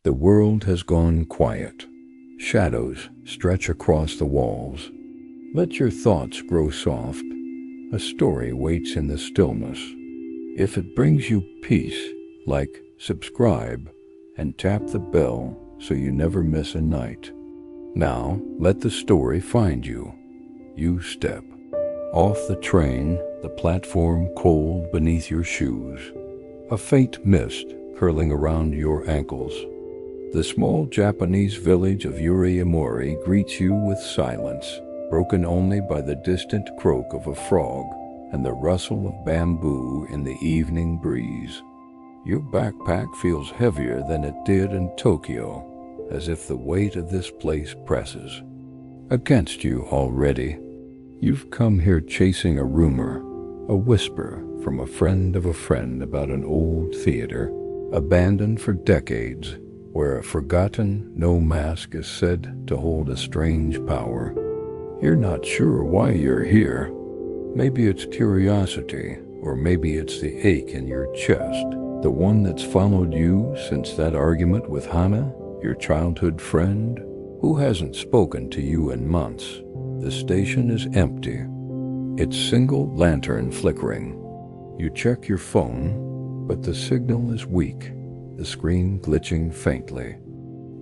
The world has gone quiet. Shadows stretch across the walls. Let your thoughts grow soft. A story waits in the stillness. If it brings you peace, like, subscribe, and tap the bell so you never miss a night. Now, let the story find you. You step off the train, the platform cold beneath your shoes. A faint mist curling around your ankles. The small Japanese village of Yureimori greets you with silence, broken only by the distant croak of a frog and the rustle of bamboo in the evening breeze. Your backpack feels heavier than it did in Tokyo, as if the weight of this place presses against you already. You've come here chasing a rumor, a whisper from a friend of a friend about an old theater, abandoned for decades, where a forgotten no mask is said to hold a strange power. You're not sure why you're here. Maybe it's curiosity, or maybe it's the ache in your chest, the one that's followed you since that argument with Hana, your childhood friend, who hasn't spoken to you in months. The station is empty, its single lantern flickering. You check your phone, but the signal is weak, the screen glitching faintly.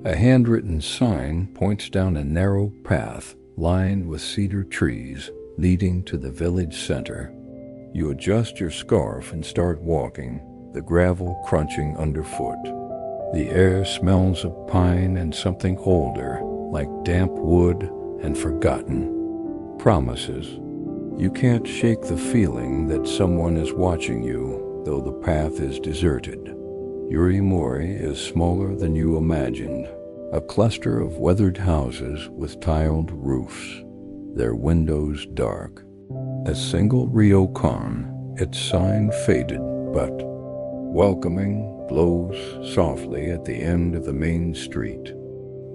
A handwritten sign points down a narrow path lined with cedar trees leading to the village center. You adjust your scarf and start walking, the gravel crunching underfoot. The air smells of pine and something older, like damp wood and forgotten promises. You can't shake the feeling that someone is watching you, though the path is deserted. Yureimori is smaller than you imagined, a cluster of weathered houses with tiled roofs, their windows dark. A single ryokan, its sign faded, but welcoming, blows softly at the end of the main street.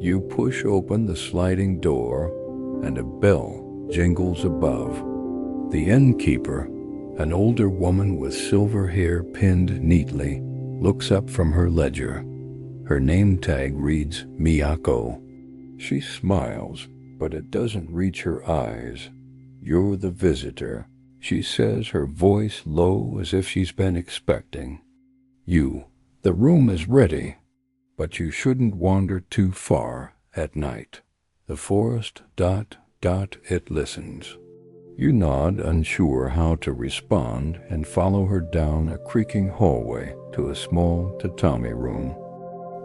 You push open the sliding door, and a bell jingles above. The innkeeper, an older woman with silver hair pinned neatly, looks up from her ledger. Her name tag reads Miyako. She smiles, but it doesn't reach her eyes. You're the visitor, she says, her voice low as if she's been expecting. The room is ready, but you shouldn't wander too far at night. The forest, it listens. You nod, unsure how to respond, and follow her down a creaking hallway to a small tatami room.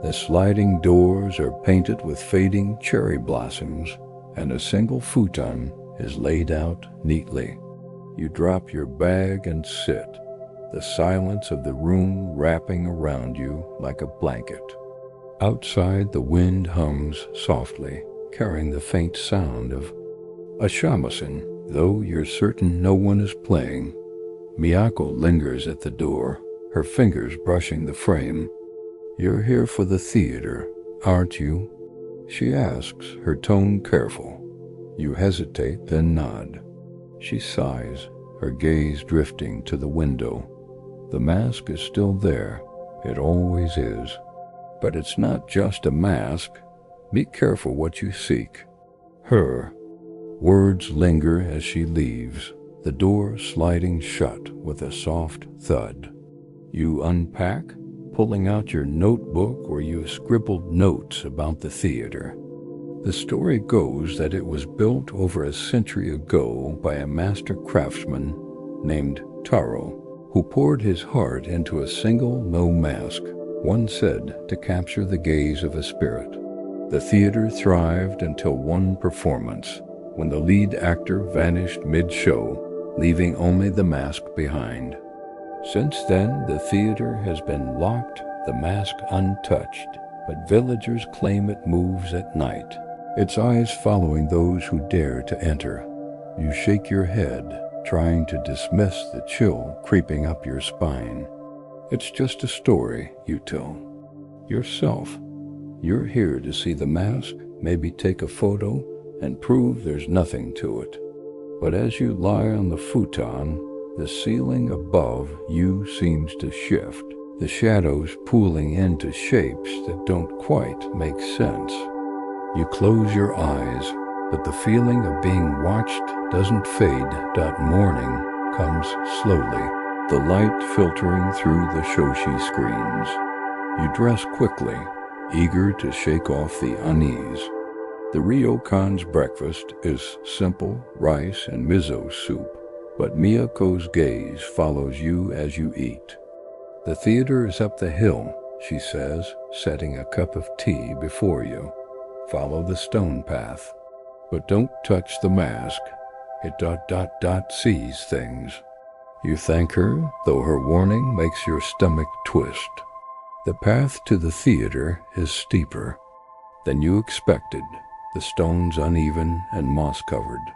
The sliding doors are painted with fading cherry blossoms, and a single futon is laid out neatly. You drop your bag and sit, the silence of the room wrapping around you like a blanket. Outside, the wind hums softly, carrying the faint sound of a shamisen, though you're certain no one is playing. Miyako lingers at the door, her fingers brushing the frame. You're here for the theater, aren't you? She asks, her tone careful. You hesitate, then nod. She sighs, her gaze drifting to the window. The mask is still there, it always is. But it's not just a mask. Be careful what you seek. Her. Words linger as she leaves, the door sliding shut with a soft thud. You unpack, pulling out your notebook where you scribbled notes about the theater. The story goes that it was built over a century ago by a master craftsman named Taro, who poured his heart into a single no mask, one said to capture the gaze of a spirit. The theater thrived until one performance, when the lead actor vanished mid-show, leaving only the mask behind. Since then, the theater has been locked, the mask untouched, but villagers claim it moves at night, its eyes following those who dare to enter. You shake your head, trying to dismiss the chill creeping up your spine. It's just a story you tell yourself. You're here to see the mask, maybe take a photo, and prove there's nothing to it. But as you lie on the futon, the ceiling above you seems to shift, the shadows pooling into shapes that don't quite make sense. You close your eyes, but the feeling of being watched doesn't fade. Morning comes slowly, the light filtering through the shoshi screens. You dress quickly, eager to shake off the unease. The ryokan's breakfast is simple rice and miso soup, but Miyako's gaze follows you as you eat. The theater is up the hill, she says, setting a cup of tea before you. Follow the stone path, but don't touch the mask. It sees things. You thank her, though her warning makes your stomach twist. The path to the theater is steeper than you expected, the stones uneven and moss-covered.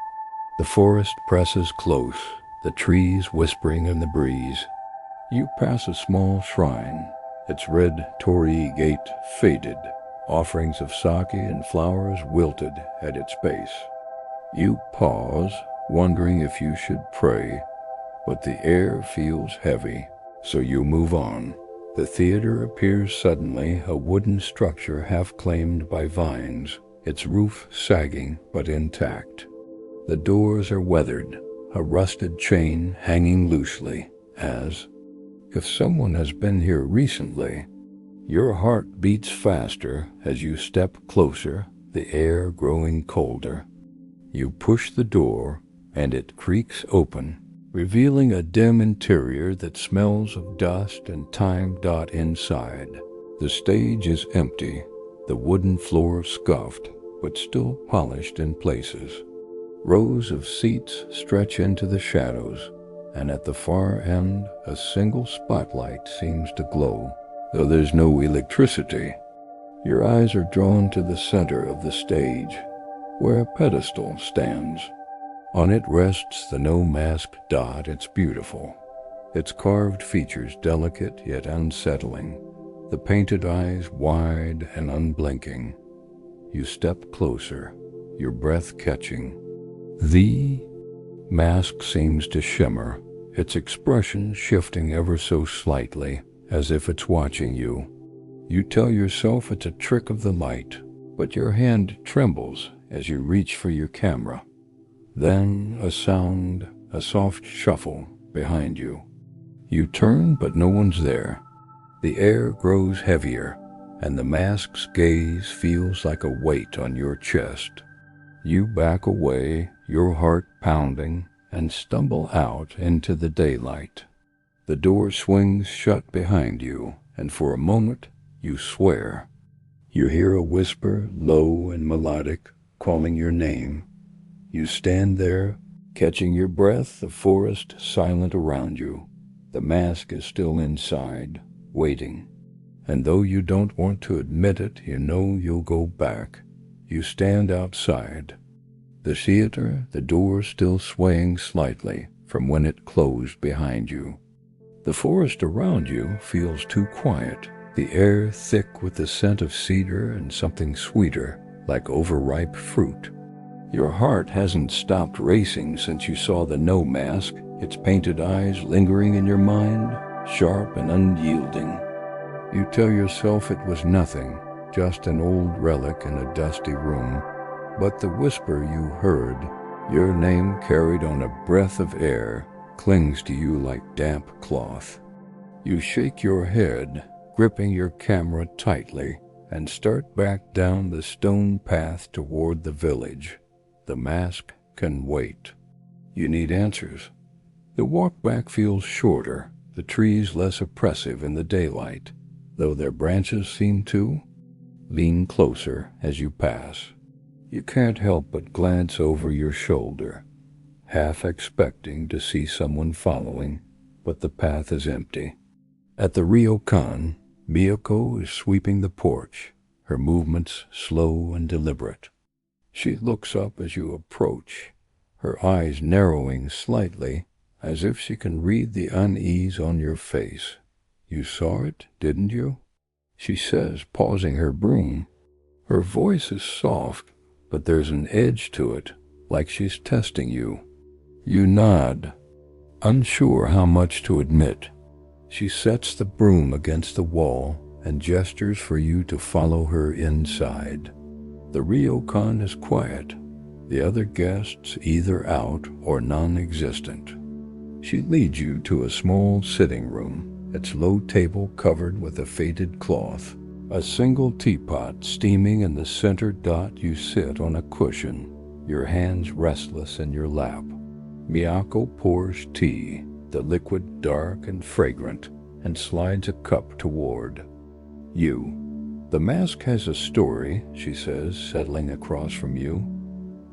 The forest presses close, the trees whispering in the breeze. You pass a small shrine, its red torii gate faded, offerings of sake and flowers wilted at its base. You pause, wondering if you should pray, but the air feels heavy, so you move on. The theater appears suddenly, a wooden structure half claimed by vines, its roof sagging but intact. The doors are weathered, a rusted chain hanging loosely, as if someone has been here recently. Your heart beats faster as you step closer, the air growing colder. You push the door, and it creaks open, revealing a dim interior that smells of dust and time. Inside, the stage is empty, the wooden floor scuffed, but still polished in places. Rows of seats stretch into the shadows, and at the far end, a single spotlight seems to glow, though there's no electricity. Your eyes are drawn to the center of the stage, where a pedestal stands. On it rests the no-mask dot. It's beautiful, its carved features delicate yet unsettling, the painted eyes wide and unblinking. You step closer, your breath catching. The mask seems to shimmer, its expression shifting ever so slightly, as if it's watching you. You tell yourself it's a trick of the light, but your hand trembles as you reach for your camera. Then a sound, a soft shuffle behind you. You turn, but no one's there. The air grows heavier, and the mask's gaze feels like a weight on your chest. You back away, your heart pounding, and stumble out into the daylight. The door swings shut behind you, and for a moment you swear. You hear a whisper, low and melodic, calling your name. You stand there, catching your breath, the forest silent around you. The mask is still inside, waiting. And though you don't want to admit it, you know you'll go back. You stand outside. The theater, the door still swaying slightly from when it closed behind you. The forest around you feels too quiet, the air thick with the scent of cedar and something sweeter, like overripe fruit. Your heart hasn't stopped racing since you saw the no mask, its painted eyes lingering in your mind, sharp and unyielding. You tell yourself it was nothing, just an old relic in a dusty room. But the whisper you heard, your name carried on a breath of air, clings to you like damp cloth. You shake your head, gripping your camera tightly, and start back down the stone path toward the village. The mask can wait. You need answers. The walk back feels shorter, the trees less oppressive in the daylight, though their branches seem to lean closer as you pass. You can't help but glance over your shoulder, half expecting to see someone following, but the path is empty. At the ryokan, Miyako is sweeping the porch, her movements slow and deliberate. She looks up as you approach, her eyes narrowing slightly, as if she can read the unease on your face. "You saw it, didn't you?" she says, pausing her broom. Her voice is soft, but there's an edge to it, like she's testing you. You nod, unsure how much to admit. She sets the broom against the wall and gestures for you to follow her inside. The ryokan is quiet, the other guests either out or non-existent. She leads you to a small sitting room, its low table covered with a faded cloth. A single teapot steaming in the center dot. You sit on a cushion, your hands restless in your lap. Miyako pours tea, the liquid dark and fragrant, and slides a cup toward you. The mask has a story, she says, settling across from you.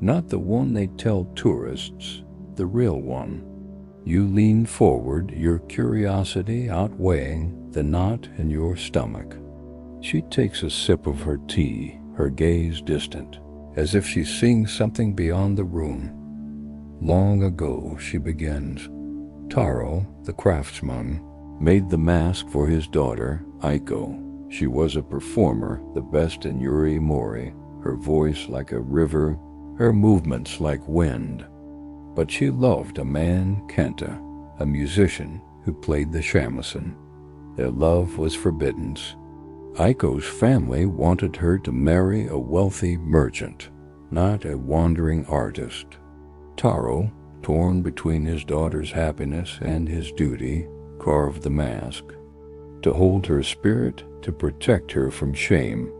Not the one they tell tourists, the real one. You lean forward, your curiosity outweighing the knot in your stomach. She takes a sip of her tea, her gaze distant, as if she's seeing something beyond the room. Long ago, she begins, Taro, the craftsman, made the mask for his daughter, Aiko. She was a performer, the best in Yureimori, her voice like a river, her movements like wind. But she loved a man, Kenta, a musician who played the shamisen. Their love was forbidden. Aiko's family wanted her to marry a wealthy merchant, not a wandering artist. Taro, torn between his daughter's happiness and his duty, carved the mask. To hold her spirit, to protect her from shame.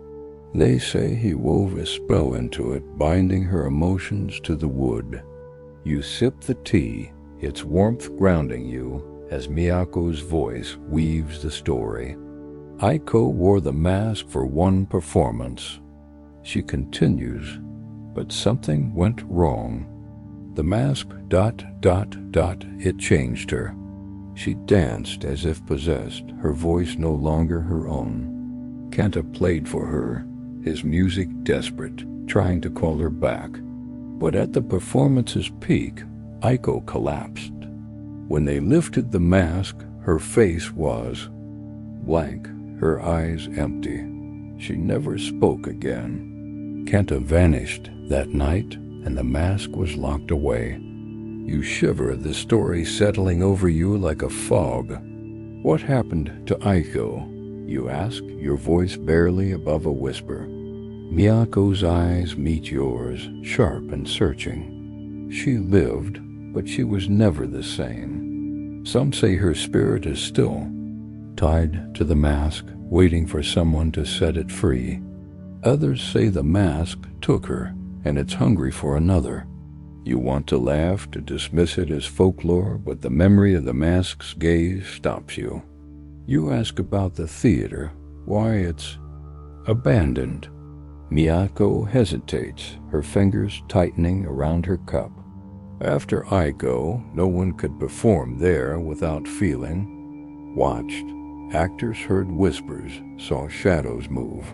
They say he wove a spell into it, binding her emotions to the wood. You sip the tea, its warmth grounding you, as Miyako's voice weaves the story. Aiko wore the mask for one performance. She continues, but something went wrong. The mask ... it changed her. She danced as if possessed, her voice no longer her own. Kenta played for her, his music desperate, trying to call her back. But at the performance's peak, Aiko collapsed. When they lifted the mask, her face was blank, her eyes empty. She never spoke again. Kenta vanished that night, and the mask was locked away. You shiver, the story settling over you like a fog. What happened to Aiko? You ask, your voice barely above a whisper. Miyako's eyes meet yours, sharp and searching. She lived, but she was never the same. Some say her spirit is still tied to the mask, waiting for someone to set it free. Others say the mask took her, and it's hungry for another. You want to laugh, to dismiss it as folklore, but the memory of the mask's gaze stops you. You ask about the theater, why it's abandoned. Miyako hesitates, her fingers tightening around her cup. After Aiko, no one could perform there without feeling watched. Actors heard whispers, saw shadows move.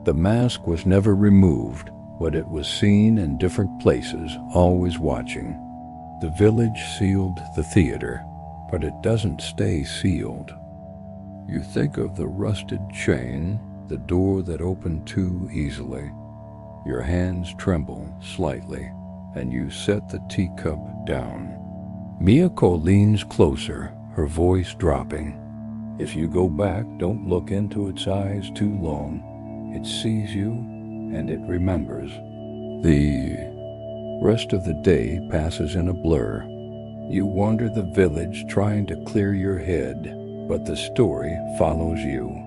The mask was never removed, but it was seen in different places, always watching. The village sealed the theater, but it doesn't stay sealed. You think of the rusted chain, the door that opened too easily. Your hands tremble slightly, and you set the teacup down. Miyako leans closer, her voice dropping. If you go back, don't look into its eyes too long. It sees you, and it remembers. The rest of the day passes in a blur. You wander the village trying to clear your head, but the story follows you.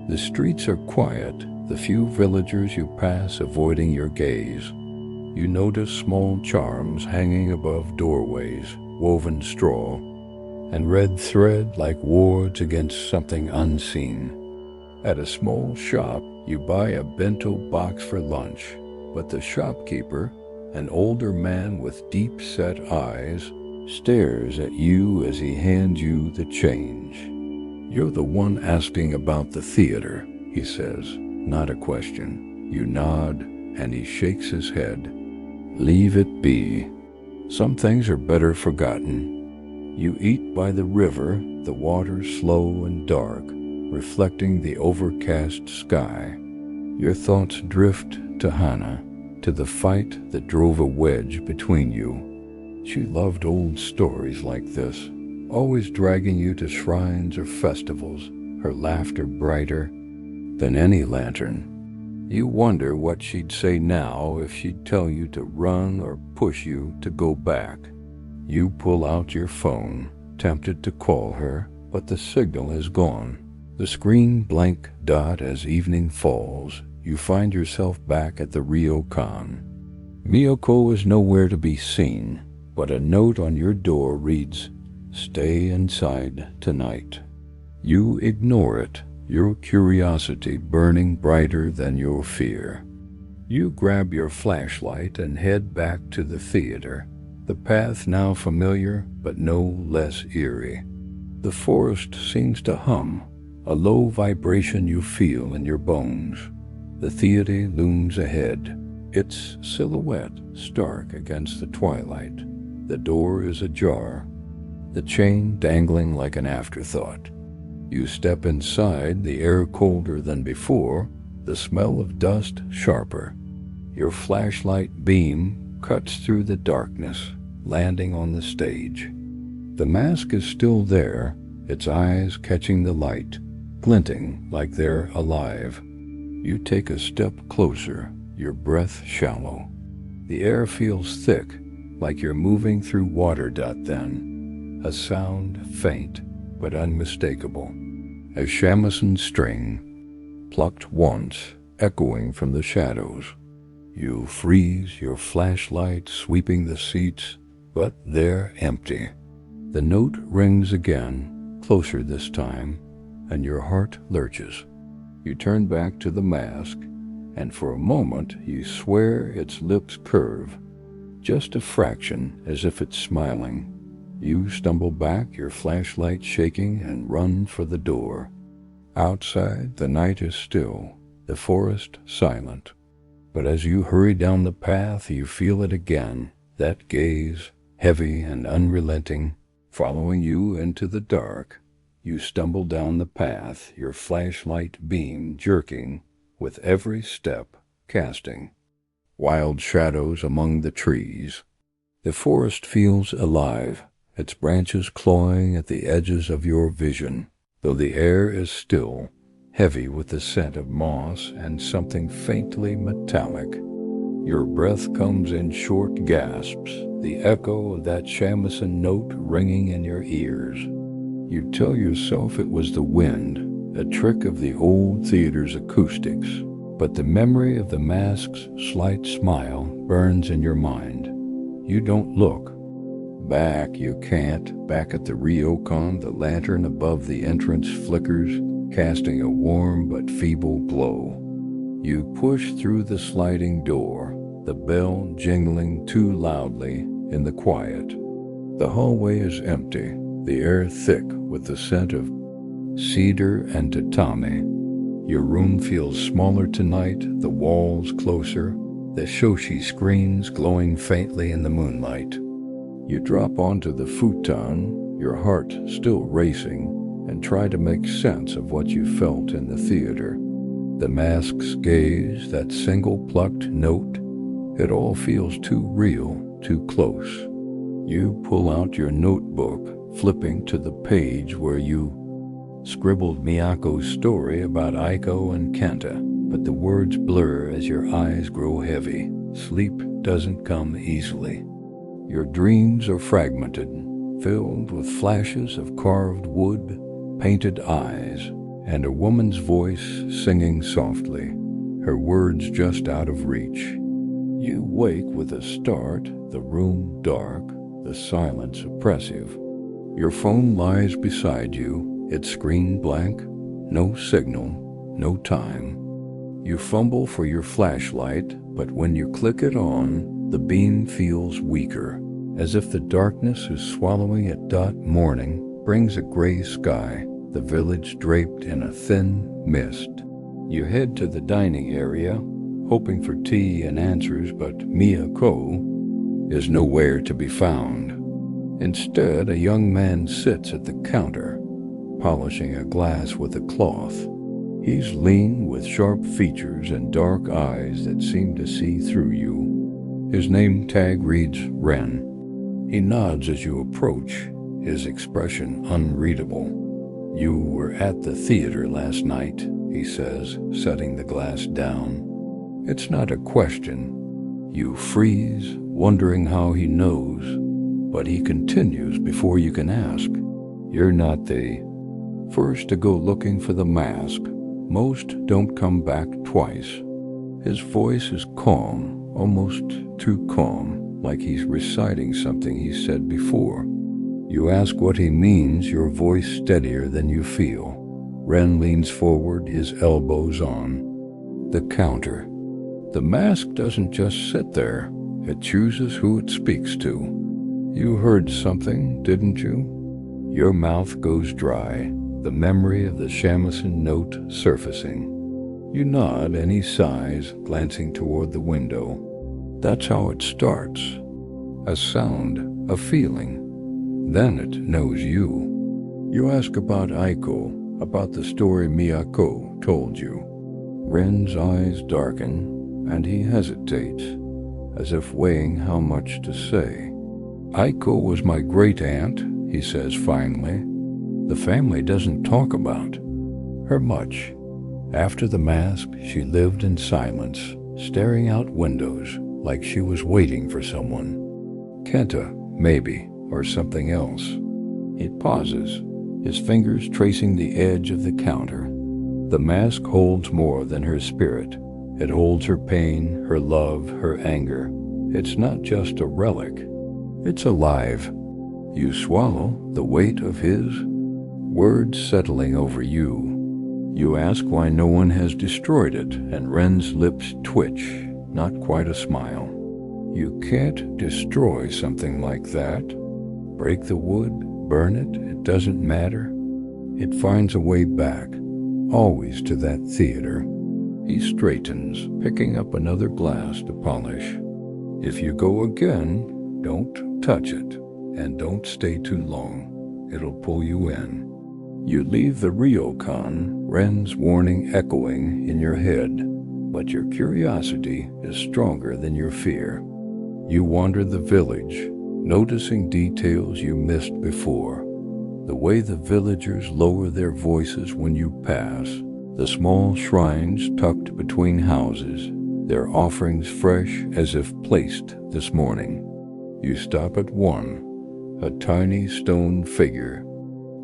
The streets are quiet, the few villagers you pass avoiding your gaze. You notice small charms hanging above doorways, woven straw, and red thread like wards against something unseen. At a small shop, you buy a bento box for lunch, but the shopkeeper, an older man with deep-set eyes, stares at you as he hands you the change. You're the one asking about the theater, he says, not a question. You nod, and he shakes his head. Leave it be. Some things are better forgotten. You eat by the river, the water slow and dark, reflecting the overcast sky. Your thoughts drift to Hana, to the fight that drove a wedge between you. She loved old stories like this, always dragging you to shrines or festivals, her laughter brighter than any lantern. You wonder what she'd say now if she'd tell you to run or push you to go back. You pull out your phone, tempted to call her, but the signal is gone. The screen blank dot as evening falls. You find yourself back at the ryokan. Miyako is nowhere to be seen, but a note on your door reads, "Stay inside tonight." You ignore it, your curiosity burning brighter than your fear. You grab your flashlight and head back to the theater, the path now familiar but no less eerie. The forest seems to hum, a low vibration you feel in your bones. The theater looms ahead, its silhouette stark against the twilight. The door is ajar, the chain dangling like an afterthought. You step inside, the air colder than before, the smell of dust sharper. Your flashlight beam cuts through the darkness, landing on the stage. The mask is still there, its eyes catching the light, glinting like they're alive. You take a step closer, your breath shallow. The air feels thick, like you're moving through water. Then, a sound faint but unmistakable, a shamisen string, plucked once, echoing from the shadows. You freeze, your flashlight sweeping the seats, but they're empty. The note rings again, closer this time, and your heart lurches. You turn back to the mask, and for a moment you swear its lips curve, just a fraction, as if it's smiling. You stumble back, your flashlight shaking, and run for the door. Outside, the night is still, the forest silent. But as you hurry down the path, you feel it again, that gaze, heavy and unrelenting, following you into the dark. You stumble down the path, your flashlight beam jerking with every step, casting wild shadows among the trees. The forest feels alive, its branches clawing at the edges of your vision, though the air is still, heavy with the scent of moss and something faintly metallic. Your breath comes in short gasps, the echo of that shamisen note ringing in your ears. You tell yourself it was the wind, a trick of the old theater's acoustics, but the memory of the mask's slight smile burns in your mind. You don't look. Back you can't. Back at the ryokan, the lantern above the entrance flickers, casting a warm but feeble glow. You push through the sliding door, the bell jingling too loudly in the quiet. The hallway is empty, the air thick with the scent of cedar and tatami. Your room feels smaller tonight, the walls closer, the shoshi screens glowing faintly in the moonlight. You drop onto the futon, your heart still racing, and try to make sense of what you felt in the theater. The mask's gaze, that single plucked note, it all feels too real, too close. You pull out your notebook, flipping to the page where you scribbled Miyako's story about Aiko and Kenta, but the words blur as your eyes grow heavy. Sleep doesn't come easily. Your dreams are fragmented, filled with flashes of carved wood, painted eyes, and a woman's voice singing softly, her words just out of reach. You wake with a start, the room dark, the silence oppressive. Your phone lies beside you, its screen blank, no signal, no time. You fumble for your flashlight, but when you click it on, the beam feels weaker, as if the darkness is swallowing it. Morning brings a gray sky, the village draped in a thin mist. You head to the dining area, hoping for tea and answers, but Miyako is nowhere to be found. Instead, a young man sits at the counter, polishing a glass with a cloth. He's lean with sharp features and dark eyes that seem to see through you. His name tag reads Ren. He nods as you approach, his expression unreadable. "You were at the theater last night," he says, setting the glass down. It's not a question. You freeze, wondering how he knows, but he continues before you can ask. "You're not the first to go looking for the mask. Most don't come back twice." His voice is calm, almost too calm, like he's reciting something he said before. You ask what he means, your voice steadier than you feel. Ren leans forward, his elbows on the counter. The mask doesn't just sit there. It chooses who it speaks to. "You heard something, didn't you?" Your mouth goes dry, the memory of the shamisen note surfacing. You nod and he sighs, glancing toward the window. That's how it starts. A sound, a feeling. Then it knows you. You ask about Aiko, about the story Miyako told you. Ren's eyes darken, and he hesitates, as if weighing how much to say. "Aiko was my great-aunt," he says finally. "The family doesn't talk about her much. After the mask, she lived in silence, staring out windows like she was waiting for someone. Kenta, maybe, or something else." He pauses, his fingers tracing the edge of the counter. The mask holds more than her spirit. It holds her pain, her love, her anger. It's not just a relic. It's alive. You swallow the weight of his words settling over you. You ask why no one has destroyed it, and Ren's lips twitch, not quite a smile. You can't destroy something like that. Break the wood, burn it, it doesn't matter. It finds a way back, always to that theater. He straightens, picking up another glass to polish. "If you go again, don't touch it, and don't stay too long. It'll pull you in." You leave the ryokan, Ren's warning echoing in your head, but your curiosity is stronger than your fear. You wander the village, noticing details you missed before. The way the villagers lower their voices when you pass, the small shrines tucked between houses, their offerings fresh as if placed this morning. You stop at one, a tiny stone figure,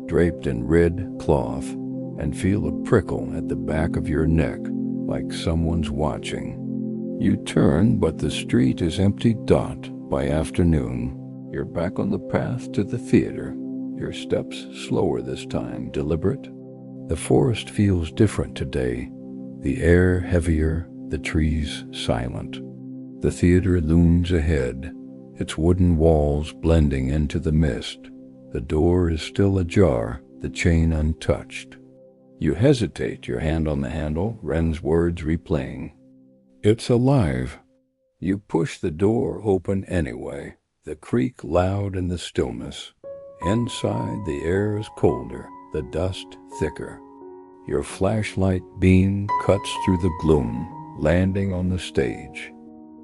draped in red cloth, and feel a prickle at the back of your neck, like someone's watching. You turn, but the street is empty dot by afternoon. You're back on the path to the theater, your steps slower this time, deliberate. The forest feels different today, the air heavier, the trees silent. The theater looms ahead, its wooden walls blending into the mist. The door is still ajar, the chain untouched. You hesitate, your hand on the handle, Ren's words replaying. "It's alive." You push the door open anyway, the creak loud in the stillness. Inside, the air is colder, the dust thicker. Your flashlight beam cuts through the gloom, landing on the stage.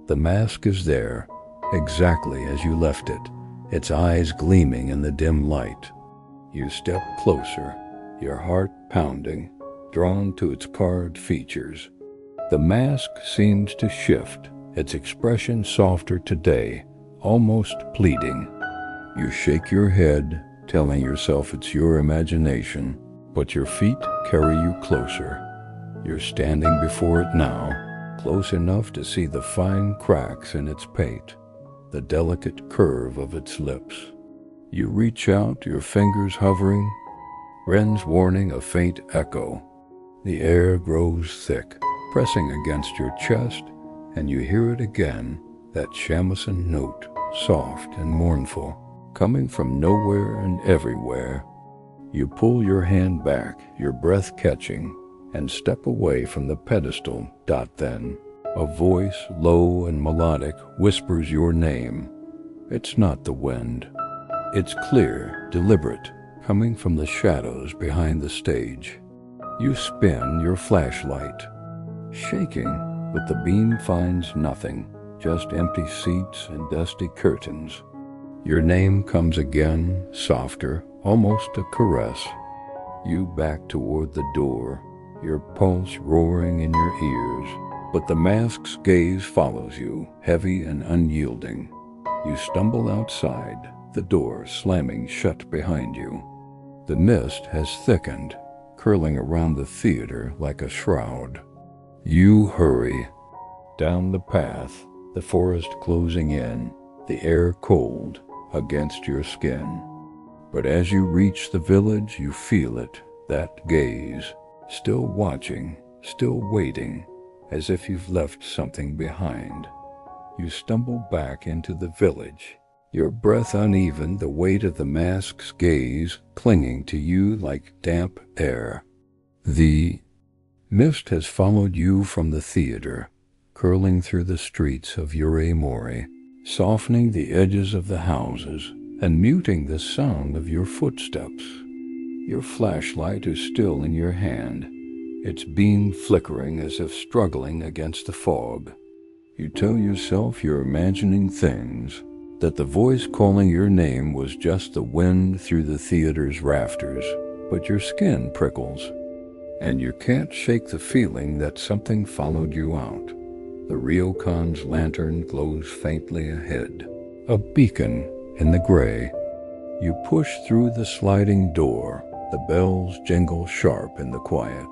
The mask is there, exactly as you left it, its eyes gleaming in the dim light. You step closer, your heart pounding, drawn to its carved features. The mask seems to shift, its expression softer today, almost pleading. You shake your head, telling yourself it's your imagination, but your feet carry you closer. You're standing before it now, close enough to see the fine cracks in its pate, the delicate curve of its lips. You reach out, your fingers hovering, Ren's warning a faint echo. The air grows thick, pressing against your chest, and you hear it again, that shamisen note, soft and mournful, coming from nowhere and everywhere. You pull your hand back, your breath catching, and step away from the pedestal. Then, a voice, low and melodic, whispers your name. It's not the wind. It's clear, deliberate, coming from the shadows behind the stage. You spin your flashlight, shaking, but the beam finds nothing, just empty seats and dusty curtains. Your name comes again, softer, almost a caress. You back toward the door, your pulse roaring in your ears, but the mask's gaze follows you, heavy and unyielding. You stumble outside, the door slamming shut behind you. The mist has thickened, curling around the theater like a shroud. You hurry. Down the path, the forest closing in, the air cold against your skin. But as you reach the village, you feel it, that gaze, still watching, still waiting, as if you've left something behind. You stumble back into the village, your breath uneven, the weight of the mask's gaze clinging to you like damp air. The mist has followed you from the theater, curling through the streets of Yureimori, softening the edges of the houses and muting the sound of your footsteps. Your flashlight is still in your hand, its beam flickering as if struggling against the fog. You tell yourself you're imagining things, that the voice calling your name was just the wind through the theater's rafters, but your skin prickles, and you can't shake the feeling that something followed you out. The ryokan's lantern glows faintly ahead, a beacon in the gray. You push through the sliding door, the bells jingle sharp in the quiet.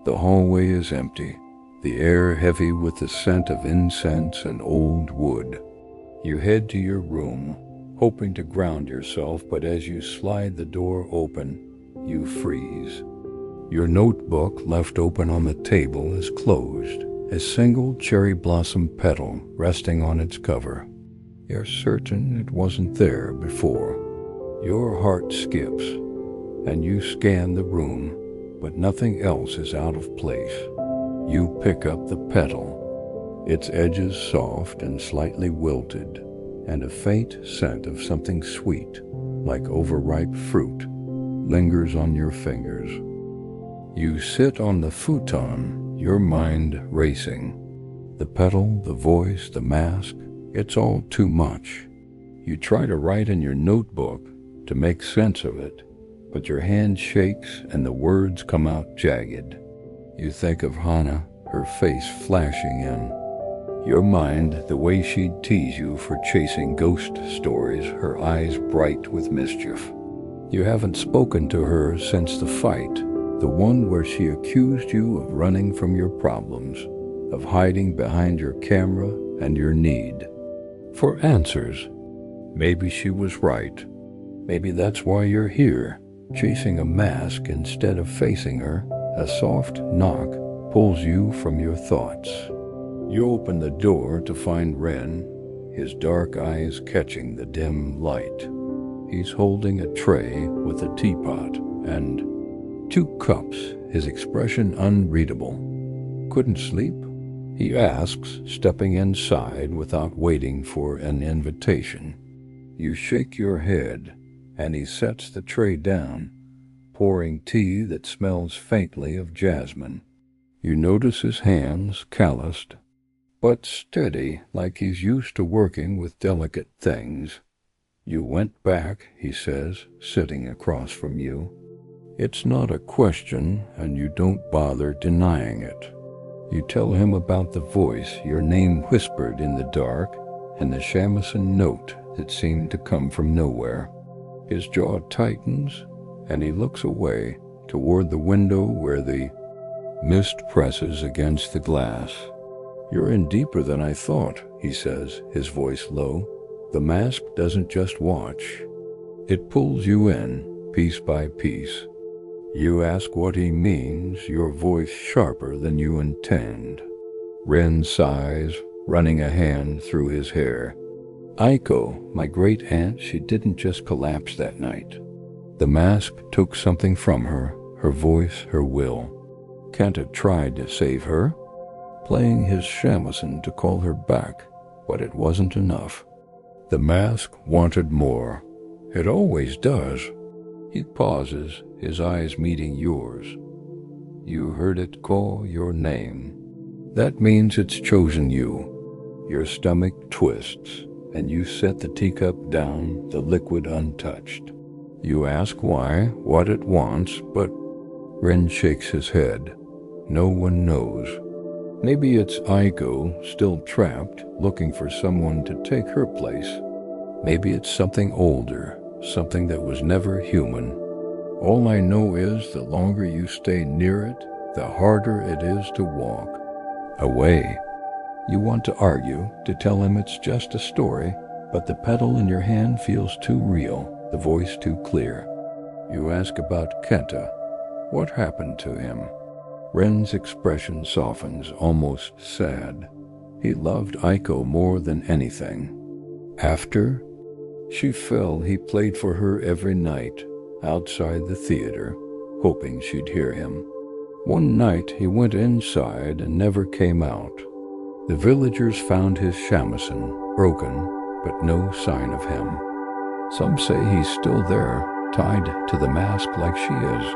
The hallway is empty, the air heavy with the scent of incense and old wood. You head to your room, hoping to ground yourself, but as you slide the door open, you freeze. Your notebook left open on the table is closed, a single cherry blossom petal resting on its cover. You're certain it wasn't there before. Your heart skips, and you scan the room, but nothing else is out of place. You pick up the petal, its edges soft and slightly wilted, and a faint scent of something sweet, like overripe fruit, lingers on your fingers. You sit on the futon, your mind racing. The petal, the voice, the mask, it's all too much. You try to write in your notebook to make sense of it, but your hand shakes and the words come out jagged. You think of Hana, her face flashing in. Your mind, the way she'd tease you for chasing ghost stories, her eyes bright with mischief. You haven't spoken to her since the fight, the one where she accused you of running from your problems, of hiding behind your camera and your need for answers. Maybe she was right. Maybe that's why you're here, chasing a mask instead of facing her. A soft knock pulls you from your thoughts. You open the door to find Ren, his dark eyes catching the dim light. He's holding a tray with a teapot and 2 cups, his expression unreadable. Couldn't sleep? He asks, stepping inside without waiting for an invitation. You shake your head, and he sets the tray down, pouring tea that smells faintly of jasmine. You notice his hands, calloused, but steady, like he's used to working with delicate things. You went back, he says, sitting across from you. It's not a question, and you don't bother denying it. You tell him about the voice your name whispered in the dark, and the shamisen note that seemed to come from nowhere. His jaw tightens, and he looks away toward the window where the mist presses against the glass. You're in deeper than I thought, he says, his voice low. The mask doesn't just watch. It pulls you in, piece by piece. You ask what he means, your voice sharper than you intend. Ren sighs, running a hand through his hair. Aiko, my great-aunt, she didn't just collapse that night. The mask took something from her, her voice, her will. Kenta tried to save her, playing his shamisen to call her back, but it wasn't enough. The mask wanted more. It always does. He pauses, his eyes meeting yours. You heard it call your name. That means it's chosen you. Your stomach twists, and you set the teacup down, the liquid untouched. You ask why, what it wants, but Ren shakes his head. No one knows. Maybe it's Aiko, still trapped, looking for someone to take her place. Maybe it's something older, something that was never human. All I know is the longer you stay near it, the harder it is to walk away. You want to argue, to tell him it's just a story, but the petal in your hand feels too real, the voice too clear. You ask about Kenta. What happened to him? Ren's expression softens, almost sad. He loved Aiko more than anything. After she fell, he played for her every night, outside the theater, hoping she'd hear him. One night he went inside and never came out. The villagers found his shamisen, broken, but no sign of him. Some say he's still there, tied to the mask like she is.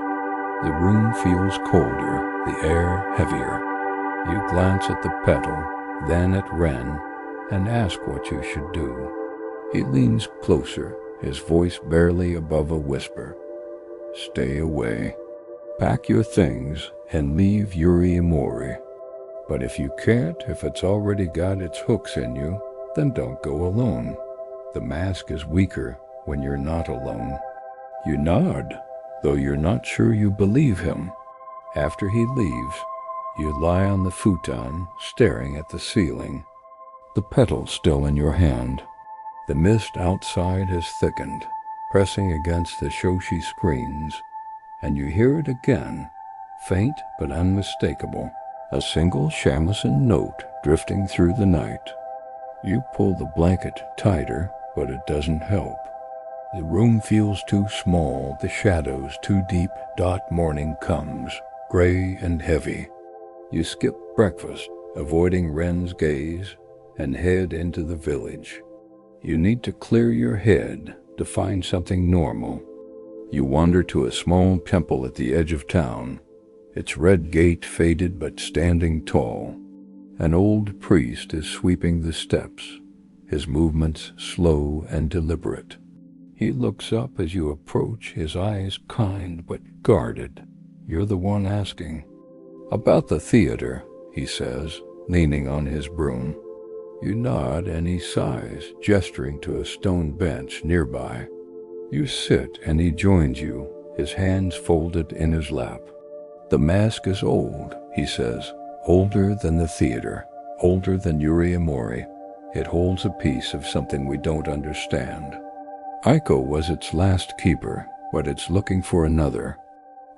The room feels colder, the air heavier. You glance at the petal, then at Ren, and ask what you should do. He leans closer, his voice barely above a whisper. Stay away. Pack your things and leave Yureimori. But if you can't, if it's already got its hooks in you, then don't go alone. The mask is weaker when you're not alone. You nod, though you're not sure you believe him. After he leaves, you lie on the futon, staring at the ceiling, the petal still in your hand. The mist outside has thickened, pressing against the shoshi screens, and you hear it again, faint but unmistakable, a single shamisen note drifting through the night. You pull the blanket tighter, but it doesn't help. The room feels too small, the shadows too deep. Morning comes, gray and heavy. You skip breakfast, avoiding Ren's gaze, and head into the village. You need to clear your head to find something normal. You wander to a small temple at the edge of town, its red gate faded but standing tall. An old priest is sweeping the steps, his movements slow and deliberate. He looks up as you approach, his eyes kind but guarded. You're the one asking. About the theater, he says, leaning on his broom. You nod and he sighs, gesturing to a stone bench nearby. You sit and he joins you, his hands folded in his lap. The mask is old, he says, older than the theater, older than Yureimori. It holds a piece of something we don't understand. Aiko was its last keeper, but it's looking for another.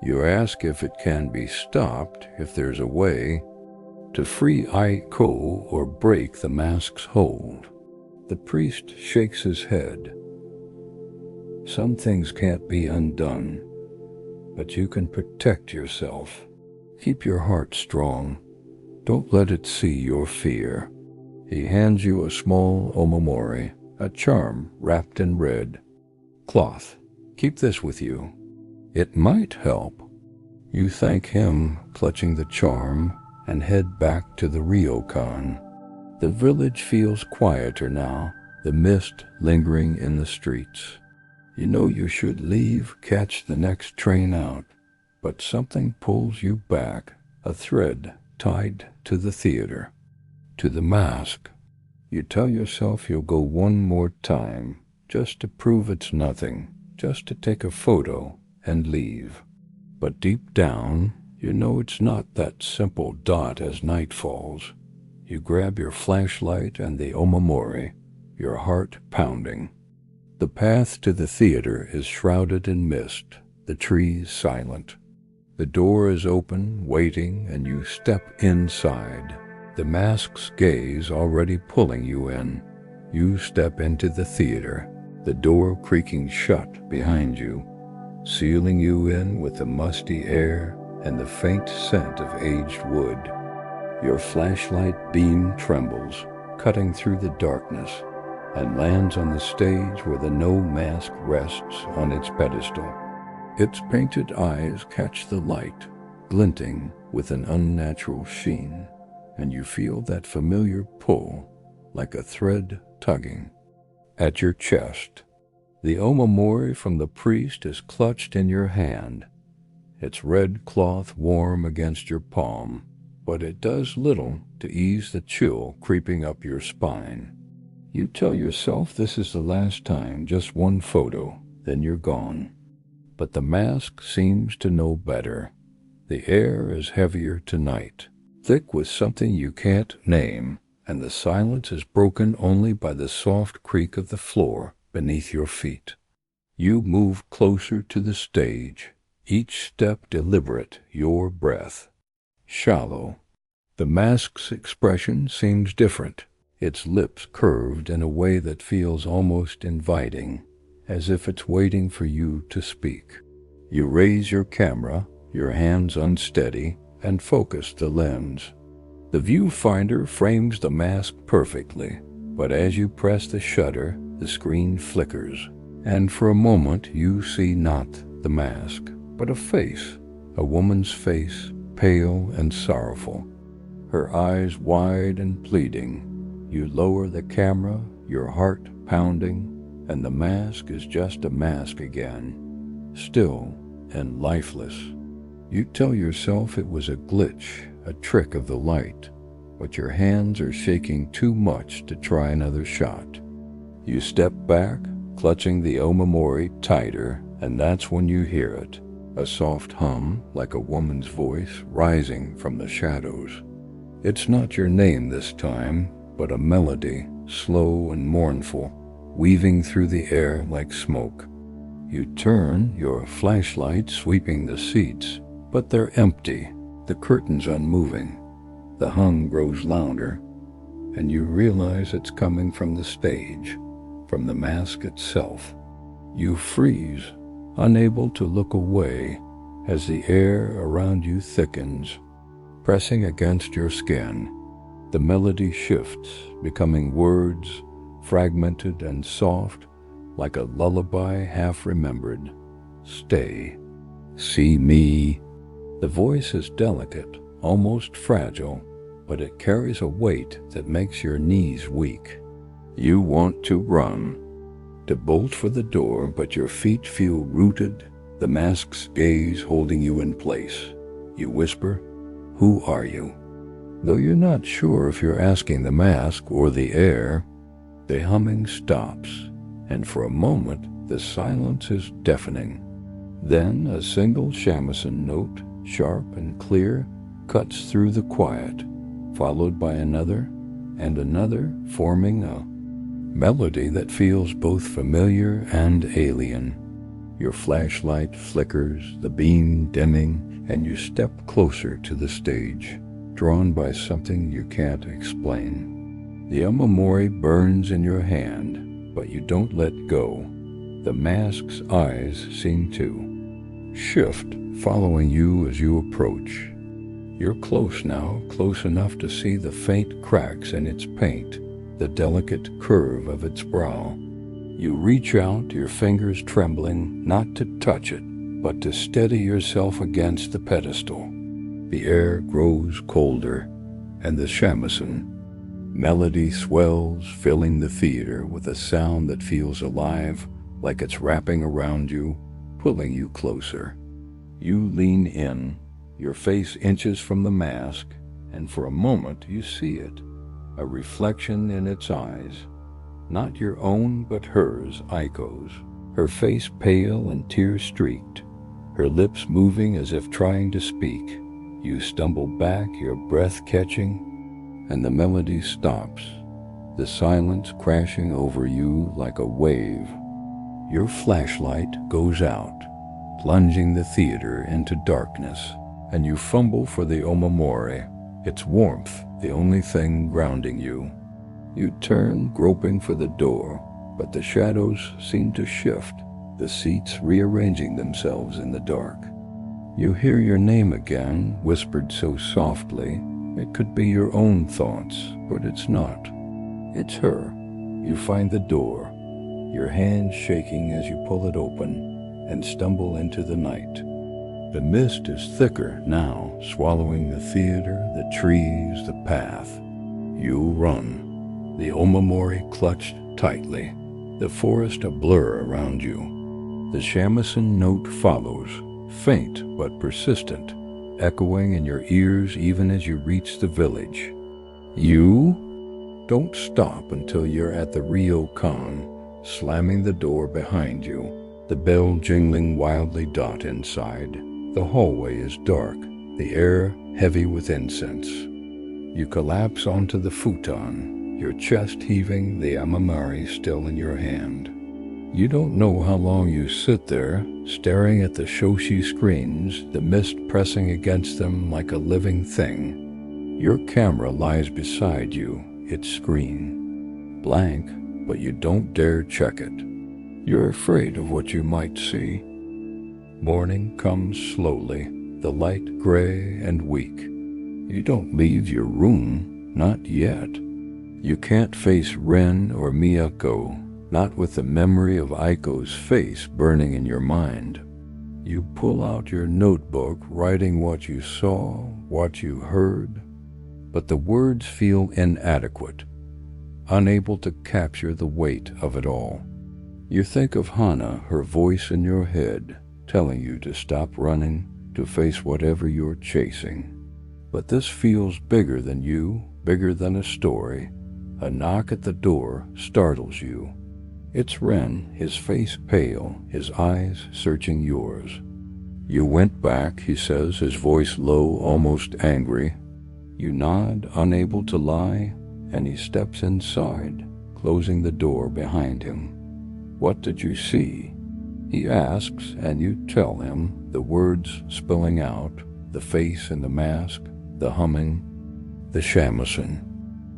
You ask if it can be stopped, if there's a way to free Aiko or break the mask's hold. The priest shakes his head. Some things can't be undone, but you can protect yourself. Keep your heart strong. Don't let it see your fear. He hands you a small omamori, a charm wrapped in red cloth. Keep this with you. It might help. You thank him, clutching the charm, and head back to the ryokan. The village feels quieter now, the mist lingering in the streets. You know you should leave, catch the next train out, but something pulls you back, a thread tied to the theater, to the mask. You tell yourself you'll go one more time, just to prove it's nothing, just to take a photo and leave. But deep down, you know it's not that simple dot as night falls. You grab your flashlight and the omamori, your heart pounding. The path to the theater is shrouded in mist, the trees silent. The door is open, waiting, and you step inside. The mask's gaze already pulling you in. You step into the theater, the door creaking shut behind you, sealing you in with the musty air and the faint scent of aged wood. Your flashlight beam trembles, cutting through the darkness, and lands on the stage where the no mask rests on its pedestal. Its painted eyes catch the light, glinting with an unnatural sheen, and you feel that familiar pull, like a thread tugging. at your chest. The omamori from the priest is clutched in your hand, its red cloth warm against your palm, but it does little to ease the chill creeping up your spine. You tell yourself this is the last time, just one photo, then you're gone. But the mask seems to know better. The air is heavier tonight, thick with something you can't name, and the silence is broken only by the soft creak of the floor beneath your feet. You move closer to the stage, each step deliberate, your breath shallow. The mask's expression seems different, its lips curved in a way that feels almost inviting, as if it's waiting for you to speak. You raise your camera, your hands unsteady, and focus the lens. The viewfinder frames the mask perfectly, but as you press the shutter, the screen flickers, and for a moment you see not the mask, but a face, a woman's face, pale and sorrowful, her eyes wide and pleading. You lower the camera, your heart pounding, and the mask is just a mask again, still and lifeless. You tell yourself it was a glitch, a trick of the light, but your hands are shaking too much to try another shot. You step back, clutching the omamori tighter, and that's when you hear it, a soft hum like a woman's voice rising from the shadows. It's not your name this time, but a melody, slow and mournful, weaving through the air like smoke. You turn, your flashlight sweeping the seats, but they're empty, the curtains unmoving. The hum grows louder, and you realize it's coming from the stage, from the mask itself. You freeze, unable to look away, as the air around you thickens, pressing against your skin. The melody shifts, becoming words, fragmented and soft, like a lullaby half remembered. Stay. See me. The voice is delicate, almost fragile, but it carries a weight that makes your knees weak. You want to run, to bolt for the door, but your feet feel rooted, the mask's gaze holding you in place. You whisper, "Who are you?" Though you're not sure if you're asking the mask or the air, the humming stops, and for a moment the silence is deafening. Then a single shamisen note, sharp and clear, cuts through the quiet, followed by another and another, forming a melody that feels both familiar and alien. Your flashlight flickers, the beam dimming, and you step closer to the stage, drawn by something you can't explain. The omamori burns in your hand, but you don't let go. The mask's eyes seem to shift, following you as you approach. You're close now, close enough to see the faint cracks in its paint, the delicate curve of its brow. You reach out, your fingers trembling, not to touch it, but to steady yourself against the pedestal. The air grows colder, and the shamisen melody swells, filling the theater with a sound that feels alive, like it's wrapping around you, pulling you closer. You lean in, your face inches from the mask, and for a moment you see it, a reflection in its eyes. Not your own, but hers, Aiko's, her face pale and tear-streaked, her lips moving as if trying to speak. You stumble back, your breath catching, and the melody stops, the silence crashing over you like a wave. Your flashlight goes out, plunging the theater into darkness, and you fumble for the omamori, its warmth the only thing grounding you. You turn, groping for the door, but the shadows seem to shift, the seats rearranging themselves in the dark. You hear your name again, whispered so softly, it could be your own thoughts, but it's not. It's her. You find the door, your hands shaking as you pull it open, and stumble into the night. The mist is thicker now, swallowing the theater, the trees, the path. You run, the omamori clutched tightly, the forest a blur around you. The shamisen note follows, faint but persistent, echoing in your ears even as you reach the village. You don't stop until you're at the ryokan, slamming the door behind you, the bell jingling wildly inside. The hallway is dark, the air heavy with incense. You collapse onto the futon, your chest heaving, the immersive still in your hand. You don't know how long you sit there, staring at the shoshi screens, the mist pressing against them like a living thing. Your camera lies beside you, its screen. Blank, but you don't dare check it. You're afraid of what you might see. Morning comes slowly, the light gray and weak. You don't leave your room, not yet. You can't face Ren or Miyako, not with the memory of Aiko's face burning in your mind. You pull out your notebook, writing what you saw, what you heard, but the words feel inadequate, unable to capture the weight of it all. You think of Hana, her voice in your head, telling you to stop running, to face whatever you're chasing. But this feels bigger than you, bigger than a story. A knock at the door startles you. It's Ren, his face pale, his eyes searching yours. You went back, he says, his voice low, almost angry. You nod, unable to lie, and he steps inside, closing the door behind him. What did you see? He asks, and you tell him, the words spilling out, the face in the mask, the humming, the shamisen.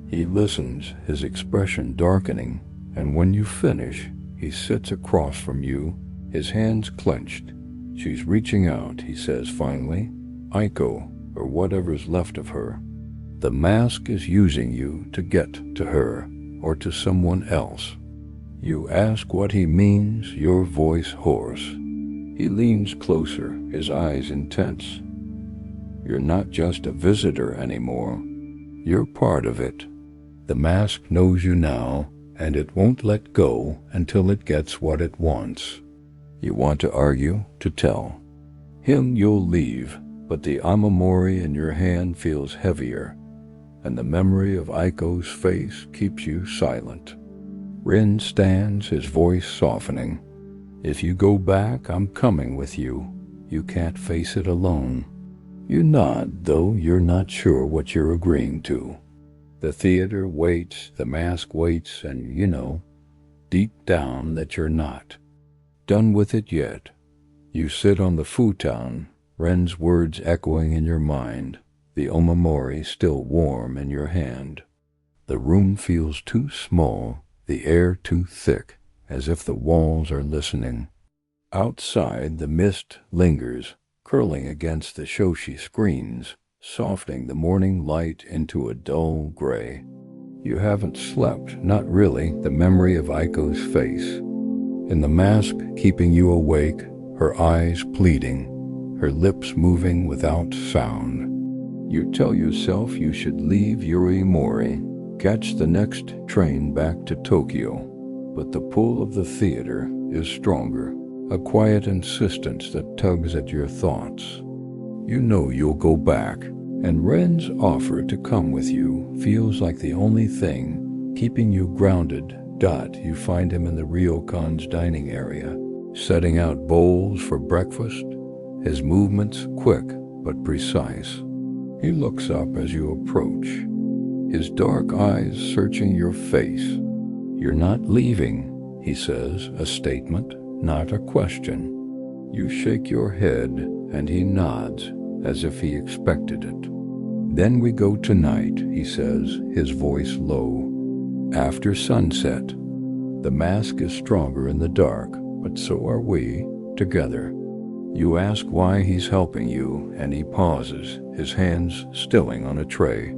He listens, his expression darkening, and when you finish, he sits across from you, his hands clenched. She's reaching out, he says finally. Aiko, or whatever's left of her. The mask is using you to get to her, or to someone else. You ask what he means, your voice hoarse. He leans closer, his eyes intense. You're not just a visitor anymore. You're part of it. The mask knows you now, and it won't let go until it gets what it wants. You want to argue, to tell. Him you'll leave, but the immersive in your hand feels heavier, and the memory of Aiko's face keeps you silent. Rin stands, his voice softening. If you go back, I'm coming with you. You can't face it alone. You nod, though you're not sure what you're agreeing to. The theater waits, the mask waits, and you know, deep down, that you're not done with it yet. You sit on the futon, Ren's words echoing in your mind, the omamori still warm in your hand. The room feels too small, the air too thick, as if the walls are listening. Outside, the mist lingers, curling against the shoshi screens, softening the morning light into a dull gray. You haven't slept, not really, the memory of Aiko's face. In the mask keeping you awake, her eyes pleading, her lips moving without sound. You tell yourself you should leave Yureimori, catch the next train back to Tokyo, but the pull of the theater is stronger, a quiet insistence that tugs at your thoughts. You know you'll go back, and Ren's offer to come with you feels like the only thing keeping you grounded. You find him in the ryokan's dining area, setting out bowls for breakfast, his movements quick but precise. He looks up as you approach, his dark eyes searching your face. You're not leaving, he says, a statement, not a question. You shake your head, and he nods, as if he expected it. Then we go tonight, he says, his voice low. After sunset. The mask is stronger in the dark, but so are we, together. You ask why he's helping you, and he pauses, his hands stilling on a tray.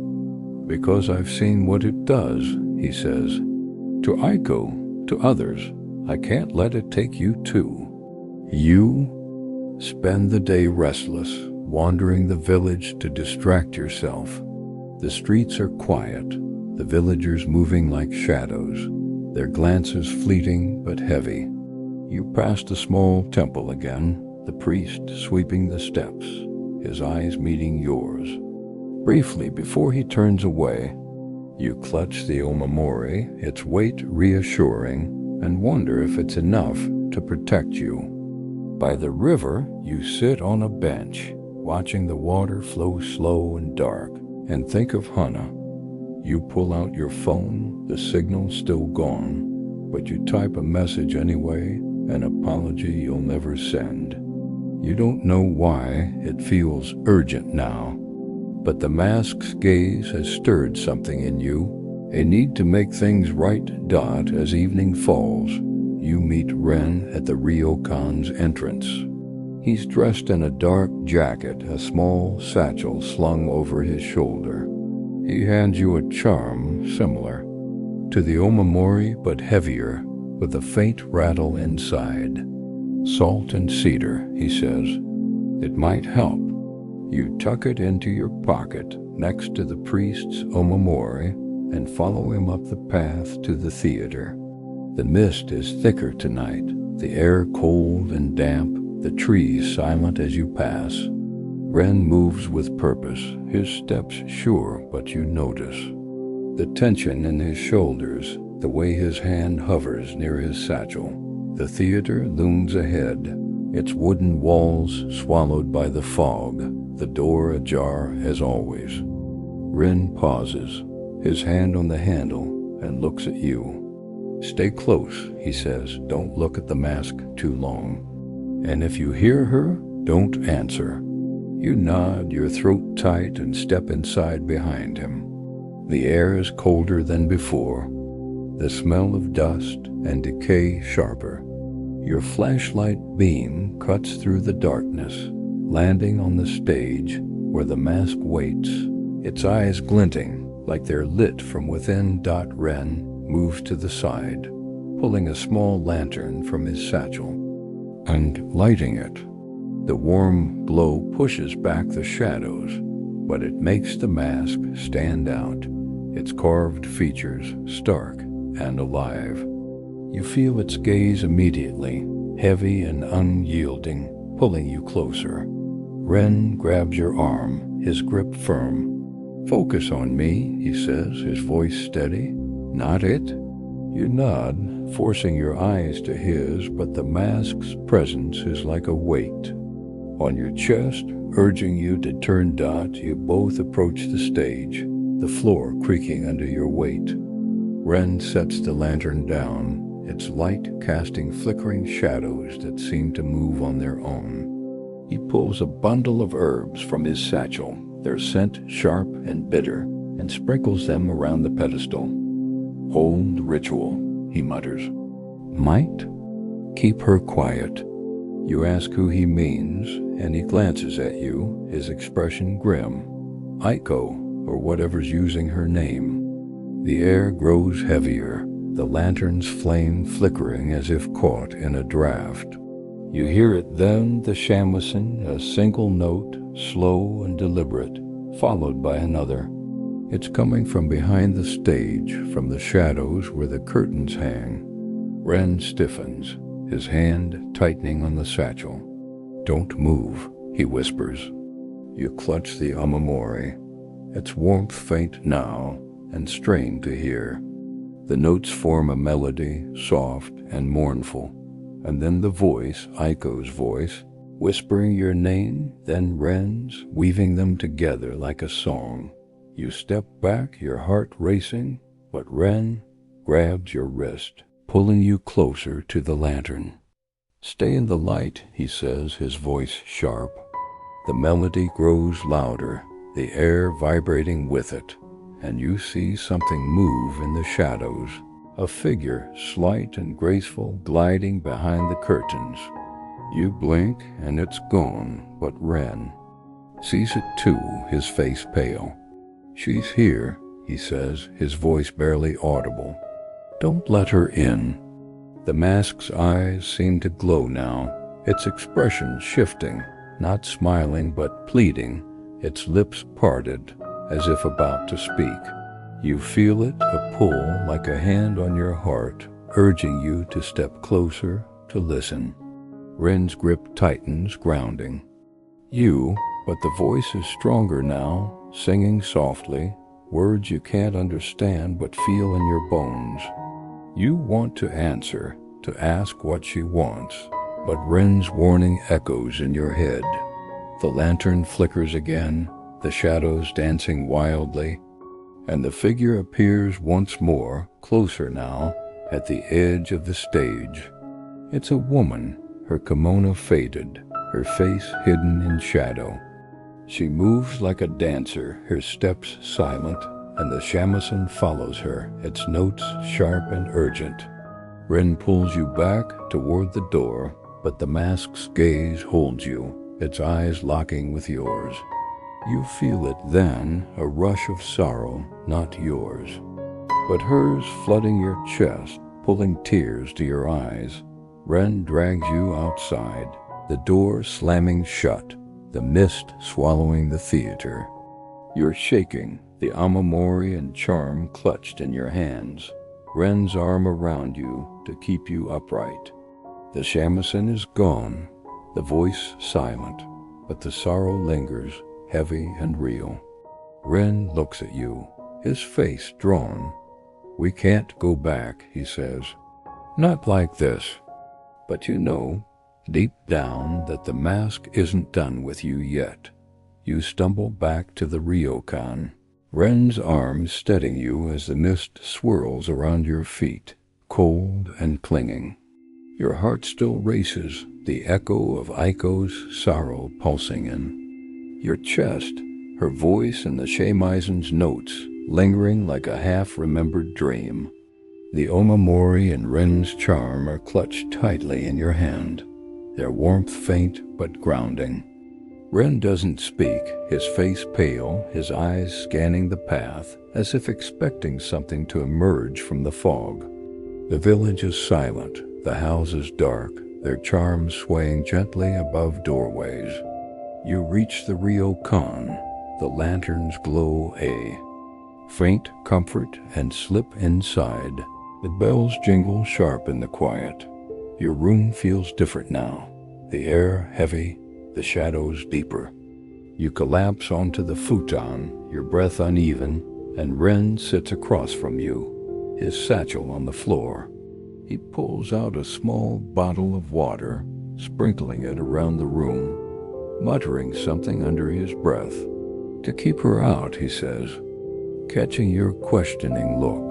Because I've seen what it does, he says. To Aiko, to others, I can't let it take you too. You spend the day restless, wandering the village to distract yourself. The streets are quiet, the villagers moving like shadows. their glances fleeting but heavy. You pass the small temple again, the priest sweeping the steps, his eyes meeting yours. Briefly before he turns away, you clutch the omamori, its weight reassuring, and wonder if it's enough to protect you. By the river, you sit on a bench, watching the water flow slow and dark, and think of Hana. You pull out your phone, the signal's still gone, but you type a message anyway, an apology you'll never send. You don't know why it feels urgent now, but the mask's gaze has stirred something in you, a need to make things right. As evening falls, you meet Ren at the ryokan's entrance. He's dressed in a dark jacket, a small satchel slung over his shoulder. He hands you a charm similar to the omamori but heavier, with a faint rattle inside. Salt and cedar, he says. It might help. You tuck it into your pocket next to the priest's omamori and follow him up the path to the theater. The mist is thicker tonight, the air cold and damp, the trees silent as you pass. Ren moves with purpose, his steps sure, but you notice the tension in his shoulders, the way his hand hovers near his satchel. The theater looms ahead, its wooden walls swallowed by the fog, the door ajar as always. Ren pauses, his hand on the handle, and looks at you. Stay close, he says, don't look at the mask too long. And if you hear her, don't answer. You nod, your throat tight, and step inside behind him. The air is colder than before, the smell of dust and decay sharper. Your flashlight beam cuts through the darkness, landing on the stage where the mask waits, its eyes glinting like they're lit from within. Ren moves to the side, pulling a small lantern from his satchel and lighting it. The warm glow pushes back the shadows, but it makes the mask stand out, its carved features stark and alive. You feel its gaze immediately, heavy and unyielding, pulling you closer. Ren grabs your arm, his grip firm. Focus on me, he says, his voice steady. Not it. You nod, forcing your eyes to his, but the mask's presence is like a weight on your chest, urging you to turn. You both approach the stage, the floor creaking under your weight. Ren sets the lantern down, its light casting flickering shadows that seem to move on their own. He pulls a bundle of herbs from his satchel, their scent sharp and bitter, and sprinkles them around the pedestal. Hold ritual, he mutters. Might? Keep her quiet. You ask who he means, and he glances at you, his expression grim. Aiko, or whatever's using her name. The air grows heavier, the lantern's flame flickering as if caught in a draft. You hear it then, the shamisen, a single note, slow and deliberate, followed by another. It's coming from behind the stage, from the shadows where the curtains hang. Ren stiffens, his hand tightening on the satchel. Don't move, he whispers. You clutch the omamori, its warmth faint now and strained to hear. The notes form a melody, soft and mournful, and then the voice, Aiko's voice, whispering your name, then Ren's, weaving them together like a song. You step back, your heart racing, but Ren grabs your wrist, pulling you closer to the lantern. Stay in the light, he says, his voice sharp. The melody grows louder, the air vibrating with it, and you see something move in the shadows, a figure slight and graceful gliding behind the curtains. You blink and it's gone, but Ren sees it too, his face pale. She's here, he says, his voice barely audible. Don't let her in. The mask's eyes seem to glow now, its expression shifting, not smiling but pleading, its lips parted, as if about to speak. You feel it, a pull like a hand on your heart, urging you to step closer, to listen. Ren's grip tightens, grounding you, but the voice is stronger now, singing softly, words you can't understand but feel in your bones. You want to answer, to ask what she wants, but Ren's warning echoes in your head. The lantern flickers again, the shadows dancing wildly, and the figure appears once more, closer now, at the edge of the stage. It's a woman, her kimono faded, her face hidden in shadow. She moves like a dancer, her steps silent, and the shamisen follows her, its notes sharp and urgent. Ren pulls you back toward the door, but the mask's gaze holds you, its eyes locking with yours. You feel it then, a rush of sorrow, not yours, but hers flooding your chest, pulling tears to your eyes. Ren drags you outside, the door slamming shut, the mist swallowing the theater. You're shaking, the amamori and charm clutched in your hands, Ren's arm around you to keep you upright. The shamisen is gone, the voice silent, but the sorrow lingers, heavy and real. Ren looks at you, his face drawn. "We can't go back," he says. "Not like this." But you know, deep down, that the mask isn't done with you yet. You stumble back to the ryokan, Ren's arm steadying you as the mist swirls around your feet, cold and clinging. Your heart still races, the echo of Aiko's sorrow pulsing in your chest, her voice and the shamisen notes lingering like a half-remembered dream. The omamori and Ren's charm are clutched tightly in your hand, their warmth faint but grounding. Ren doesn't speak, his face pale, his eyes scanning the path, as if expecting something to emerge from the fog. The village is silent, the houses dark, their charms swaying gently above doorways. You reach the ryokan, the lanterns glow faint comfort, and slip inside. The bells jingle sharp in the quiet. Your room feels different now, the air heavy, the shadows deeper. You collapse onto the futon, your breath uneven, and Ren sits across from you, his satchel on the floor. He pulls out a small bottle of water, sprinkling it around the room, muttering something under his breath. "To keep her out," he says, catching your questioning look.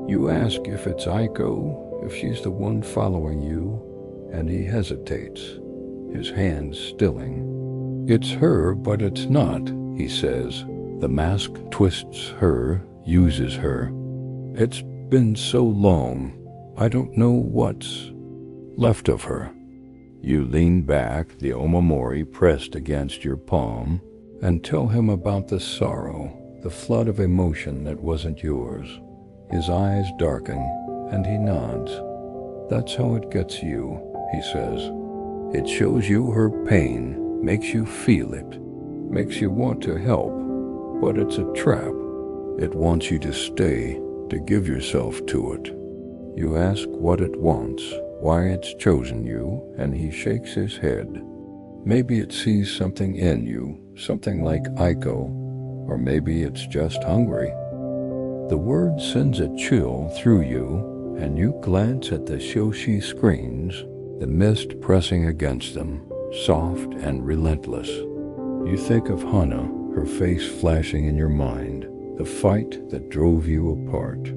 You ask if it's Aiko, if she's the one following you, and he hesitates, his hands stilling. "It's her, but it's not," he says. The mask twists her, uses her. "It's been so long, I don't know what's left of her." You lean back, the omamori pressed against your palm, and tell him about the sorrow, the flood of emotion that wasn't yours. His eyes darken, and he nods. "That's how it gets you," he says. "It shows you her pain, makes you feel it, makes you want to help, but it's a trap. It wants you to stay, to give yourself to it." You ask what it wants, why it's chosen you, and he shakes his head. Maybe it sees something in you, something like Aiko, or maybe it's just hungry. The word sends a chill through you, and you glance at the shoshi screens, the mist pressing against them, soft and relentless. You think of Hana, her face flashing in your mind, the fight that drove you apart.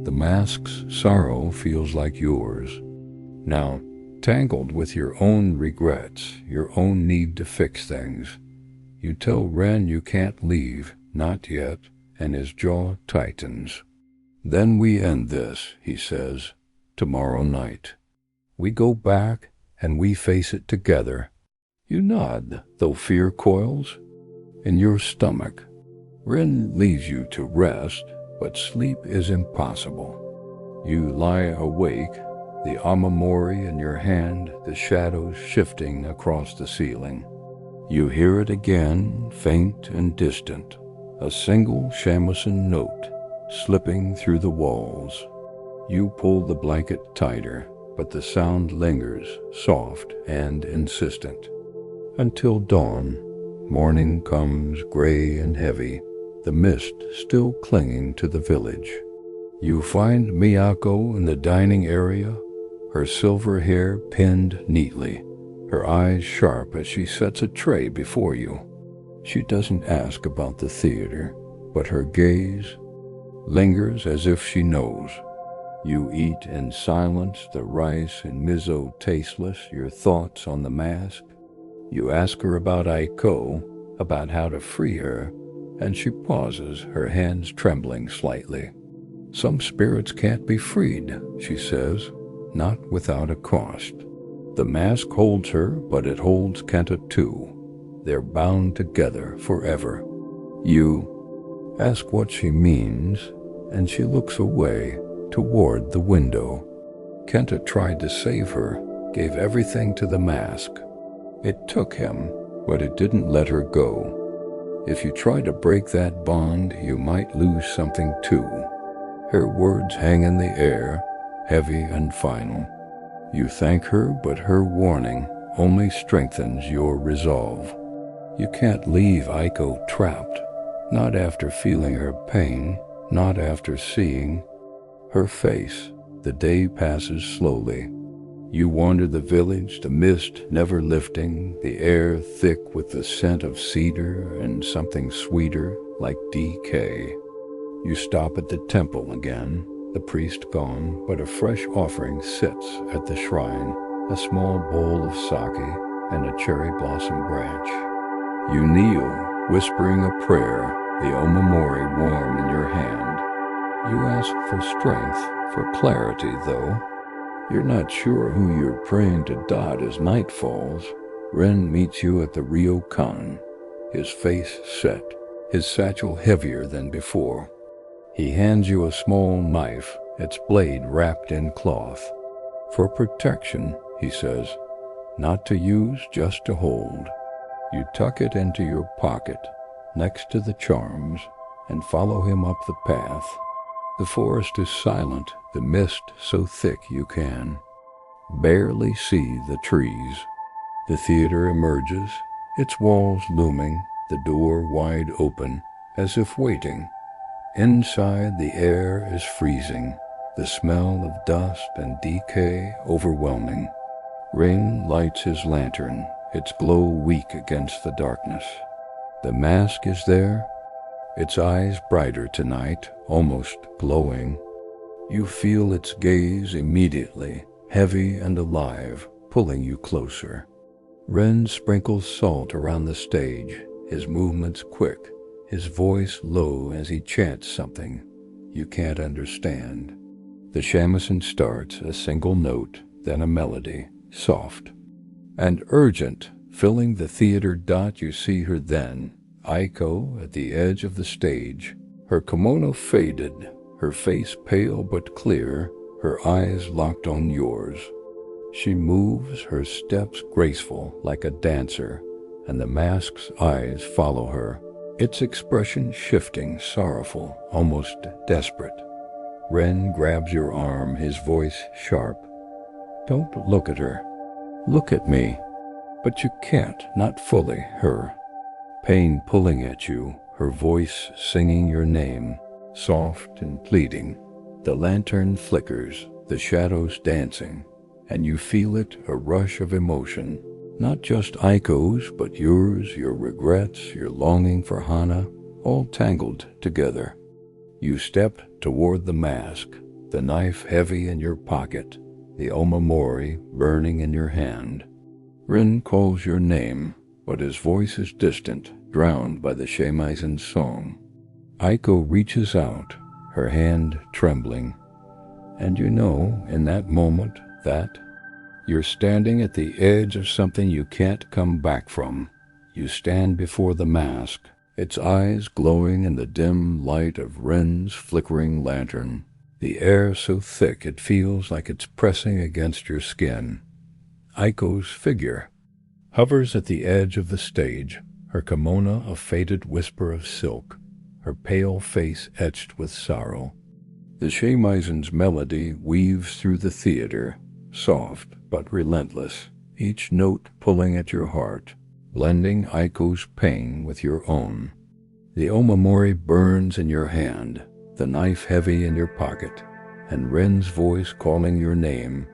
The mask's sorrow feels like yours. Now, tangled with your own regrets, your own need to fix things, you tell Ren you can't leave, not yet, and his jaw tightens. "Then we end this," he says, "tomorrow night. We go back, and we face it together." You nod, though fear coils in your stomach. Ren leaves you to rest, but sleep is impossible. You lie awake, the amamori in your hand, the shadows shifting across the ceiling. You hear it again, faint and distant, a single shamisen note, slipping through the walls. You pull the blanket tighter, but the sound lingers, soft and insistent. Until dawn, morning comes gray and heavy, the mist still clinging to the village. You find Miyako in the dining area, her silver hair pinned neatly, her eyes sharp as she sets a tray before you. She doesn't ask about the theater, but her gaze lingers as if she knows. You eat in silence, the rice and miso tasteless, your thoughts on the mask. You ask her about Aiko, about how to free her, and she pauses, her hands trembling slightly. Some spirits can't be freed, she says, not without a cost. The mask holds her, but it holds Kenta too. They're bound together forever. You ask what she means, and she looks away, toward the window. Kenta tried to save her, gave everything to the mask. It took him, but it didn't let her go. If you try to break that bond, you might lose something too. Her words hang in the air, heavy and final. You thank her, but her warning only strengthens your resolve. You can't leave Aiko trapped, not after feeling her pain, not after seeing her face. The day passes slowly. You wander the village, the mist never lifting, the air thick with the scent of cedar and something sweeter like decay. You stop at the temple again, the priest gone, but a fresh offering sits at the shrine, a small bowl of sake and a cherry blossom branch. You kneel, whispering a prayer, the omamori warm in your hand. You ask for strength, for clarity, though. You're not sure who you're praying to dot as night falls. Ren meets you at the ryokan, his face set, his satchel heavier than before. He hands you a small knife, its blade wrapped in cloth. For protection, he says, not to use, just to hold. You tuck it into your pocket, next to the charms, and follow him up the path. The forest is silent, the mist so thick you can barely see the trees. The theater emerges, its walls looming, the door wide open, as if waiting. Inside, the air is freezing, the smell of dust and decay overwhelming. Ring lights his lantern, its glow weak against the darkness. The mask is there, its eyes brighter tonight, almost glowing. You feel its gaze immediately, heavy and alive, pulling you closer. Ren sprinkles salt around the stage, his movements quick, his voice low as he chants something you can't understand. The shamisen starts, a single note, then a melody, soft and urgent, filling the theater dot. You see her then, Aiko at the edge of the stage, her kimono faded, her face pale but clear, her eyes locked on yours. She moves, her steps graceful like a dancer, and the mask's eyes follow her, its expression shifting, sorrowful, almost desperate. Ren grabs your arm, his voice sharp. Don't look at her. Look at me. But you can't, not fully, her. Pain pulling at you, her voice singing your name, soft and pleading. The lantern flickers, the shadows dancing, and you feel it, a rush of emotion. Not just Aiko's, but yours, your regrets, your longing for Hana, all tangled together. You step toward the mask, the knife heavy in your pocket, the omamori burning in your hand. Rin calls your name, but his voice is distant, drowned by the shamisen song. Aiko reaches out, her hand trembling, and you know in that moment that you're standing at the edge of something you can't come back from. You stand before the mask, its eyes glowing in the dim light of Ren's flickering lantern, the air so thick it feels like it's pressing against your skin. Aiko's figure hovers at the edge of the stage, her kimono a faded whisper of silk, her pale face etched with sorrow. The shamisen melody weaves through the theater, soft but relentless, each note pulling at your heart, blending Aiko's pain with your own. The omamori burns in your hand, the knife heavy in your pocket, and Ren's voice calling your name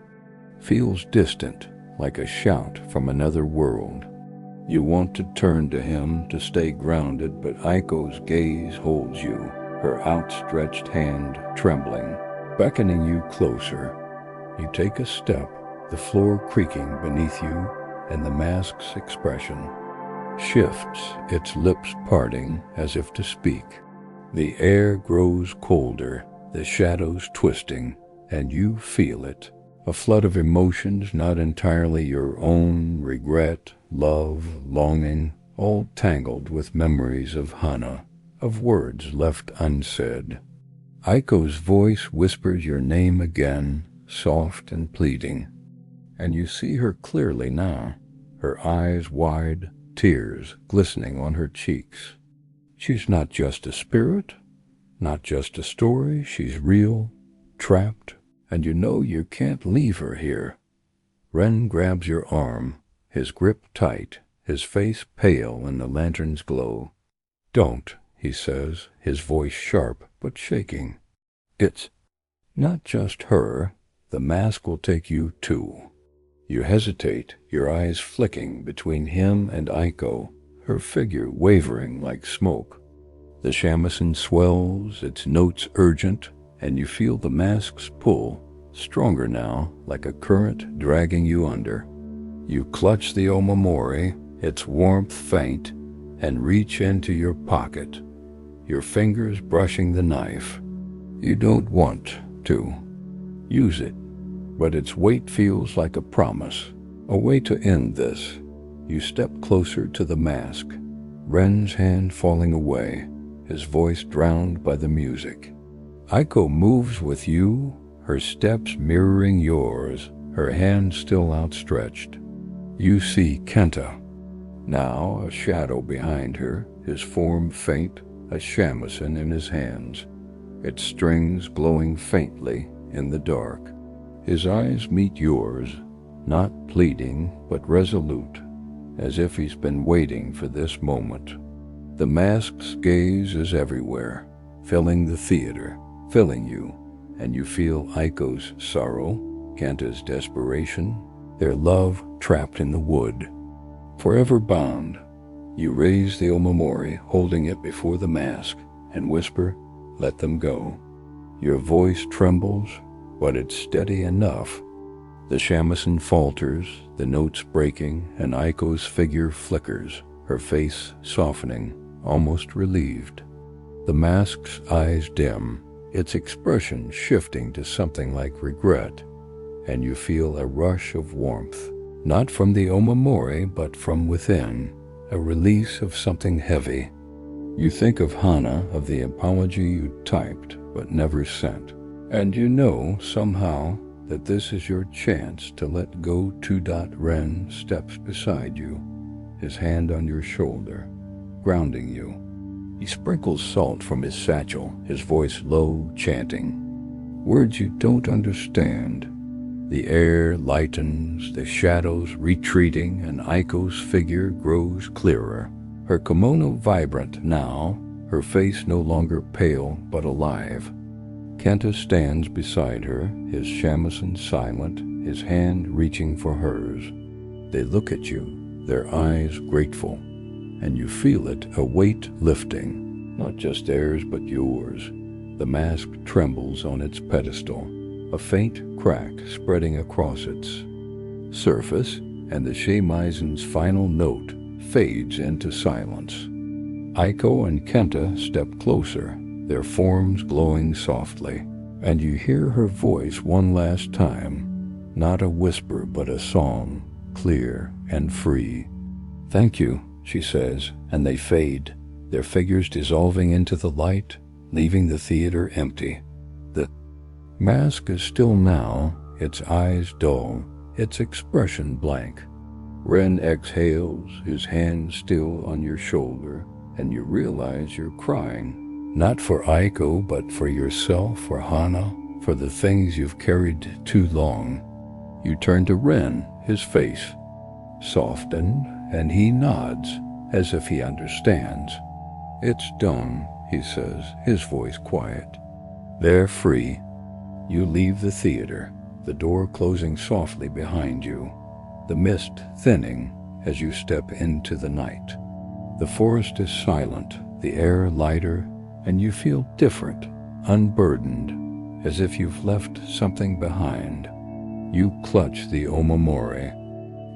feels distant, like a shout from another world. You want to turn to him to stay grounded, but Aiko's gaze holds you, her outstretched hand trembling, beckoning you closer. You take a step, the floor creaking beneath you, and the mask's expression shifts, its lips parting as if to speak. The air grows colder, the shadows twisting, and you feel it. A flood of emotions not entirely your own, regret, love, longing, all tangled with memories of Hana, of words left unsaid. Aiko's voice whispers your name again, soft and pleading, and you see her clearly now, her eyes wide, tears glistening on her cheeks. She's not just a spirit, not just a story, she's real, trapped, and you know you can't leave her here. Ren grabs your arm, his grip tight, his face pale in the lantern's glow. "Don't," he says, his voice sharp but shaking. "It's not just her. The mask will take you too." You hesitate, your eyes flicking between him and Aiko, her figure wavering like smoke. The shamisen swells, its notes urgent, and you feel the mask's pull, stronger now, like a current dragging you under. You clutch the omamori, its warmth faint, and reach into your pocket, your fingers brushing the knife. You don't want to use it, but its weight feels like a promise, a way to end this. You step closer to the mask, Ren's hand falling away, his voice drowned by the music. Aiko moves with you, her steps mirroring yours, her hand still outstretched. You see Kenta, now a shadow behind her, his form faint, a shamisen in his hands, its strings glowing faintly in the dark. His eyes meet yours, not pleading but resolute, as if he's been waiting for this moment. The mask's gaze is everywhere, filling the theater, filling you, and you feel Aiko's sorrow, Kenta's desperation, their love trapped in the wood. Forever bound, you raise the omamori, holding it before the mask, and whisper, "Let them go." Your voice trembles, but it's steady enough. The shamisen falters, the notes breaking, and Aiko's figure flickers, her face softening, almost relieved. The mask's eyes dim, its expression shifting to something like regret, and you feel a rush of warmth, not from the omamori but from within, a release of something heavy. You think of Hana, of the apology you typed but never sent, and you know somehow that this is your chance to let go. Ren steps beside you, his hand on your shoulder, grounding you. He sprinkles salt from his satchel, his voice low, chanting words you don't understand. The air lightens, the shadows retreating, and Aiko's figure grows clearer, her kimono vibrant now, her face no longer pale but alive. Kenta stands beside her, his shamisen silent, his hand reaching for hers. They look at you, their eyes grateful, and you feel it, a weight lifting, not just theirs but yours. The mask trembles on its pedestal, a faint crack spreading across its surface, and the shamisen's final note fades into silence. Aiko and Kenta step closer, their forms glowing softly, and you hear her voice one last time, not a whisper but a song, clear and free. "Thank you," she says, and they fade, their figures dissolving into the light, leaving the theater empty. The mask is still now, its eyes dull, its expression blank. Ren exhales, his hand still on your shoulder, and you realize you're crying, Not for Aiko, but for yourself, for Hana, for the things you've carried too long. You turn to Ren, his face softened, and he nods as if he understands. "It's done," he says, his voice quiet. "They're free." You leave the theater, the door closing softly behind you, the mist thinning as you step into the night. The forest is silent, the air lighter, and you feel different, unburdened, as if you've left something behind. You clutch the omamori,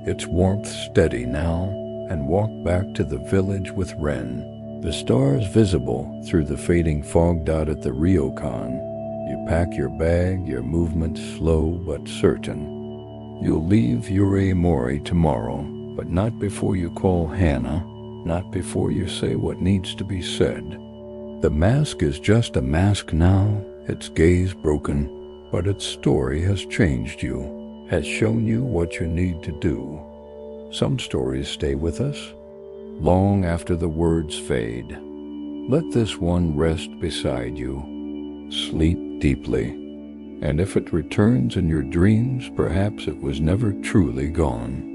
its warmth steady now, and walk back to the village with Ren, the stars visible through the fading fog dot at the ryokan. You pack your bag, your movement slow but certain. You'll leave Yureimori tomorrow, but not before you call Hana, not before you say what needs to be said. The mask is just a mask now, its gaze broken, but its story has changed you, has shown you what you need to do. Some stories stay with us, long after the words fade. Let this one rest beside you. Sleep deeply, and if it returns in your dreams, perhaps it was never truly gone.